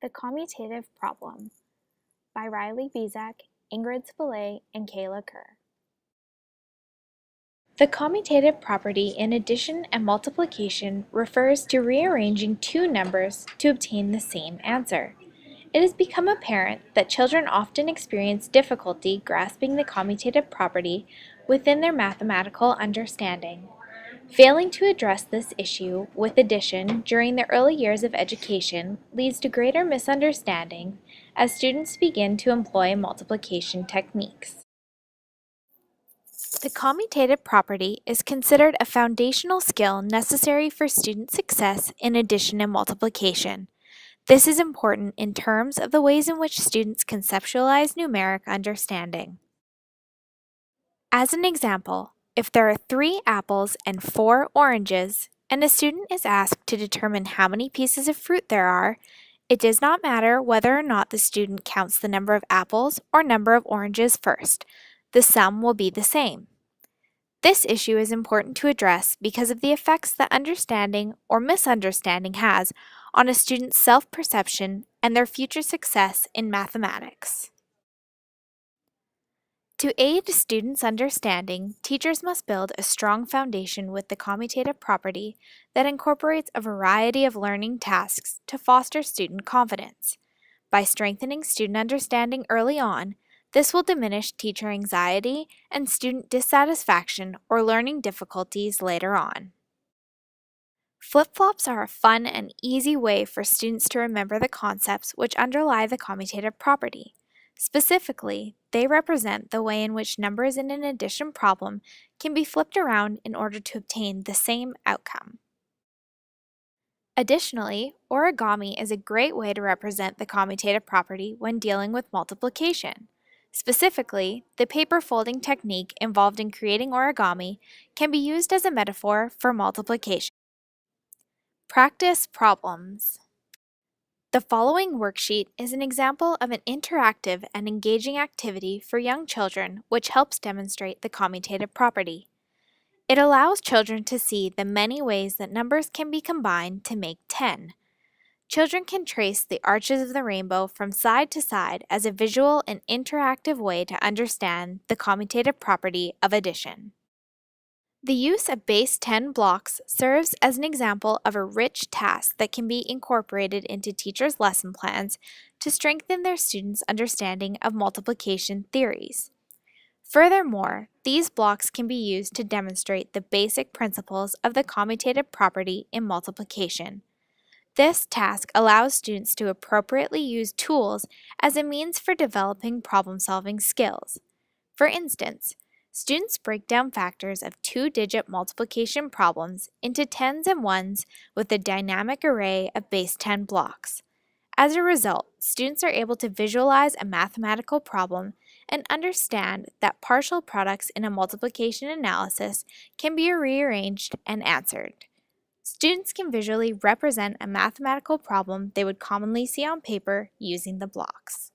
The Commutative Problem by Riley Bezak, Ingrid Spillane, and Kayla Kerr. The commutative property in addition and multiplication refers to rearranging two numbers to obtain the same answer. It has become apparent that children often experience difficulty grasping the commutative property within their mathematical understanding. Failing to address this issue with addition during the early years of education leads to greater misunderstanding as students begin to employ multiplication techniques. The commutative property is considered a foundational skill necessary for student success in addition and multiplication. This is important in terms of the ways in which students conceptualize numeric understanding. As an example, if there are 3 apples and 4 oranges, and a student is asked to determine how many pieces of fruit there are, it does not matter whether or not the student counts the number of apples or number of oranges first. The sum will be the same. This issue is important to address because of the effects that understanding or misunderstanding has on a student's self-perception and their future success in mathematics. To aid students' understanding, teachers must build a strong foundation with the commutative property that incorporates a variety of learning tasks to foster student confidence. By strengthening student understanding early on, this will diminish teacher anxiety and student dissatisfaction or learning difficulties later on. Flip-flops are a fun and easy way for students to remember the concepts which underlie the commutative property. Specifically, they represent the way in which numbers in an addition problem can be flipped around in order to obtain the same outcome. Additionally, origami is a great way to represent the commutative property when dealing with multiplication. Specifically, the paper folding technique involved in creating origami can be used as a metaphor for multiplication. Practice problems. The following worksheet is an example of an interactive and engaging activity for young children which helps demonstrate the commutative property. It allows children to see the many ways that numbers can be combined to make 10. Children can trace the arches of the rainbow from side to side as a visual and interactive way to understand the commutative property of addition. The use of base 10 blocks serves as an example of a rich task that can be incorporated into teachers' lesson plans to strengthen their students' understanding of multiplication theories. Furthermore, these blocks can be used to demonstrate the basic principles of the commutative property in multiplication. This task allows students to appropriately use tools as a means for developing problem-solving skills. For instance, students break down factors of 2-digit multiplication problems into tens and ones with a dynamic array of base 10 blocks. As a result, students are able to visualize a mathematical problem and understand that partial products in a multiplication analysis can be rearranged and answered. Students can visually represent a mathematical problem they would commonly see on paper using the blocks.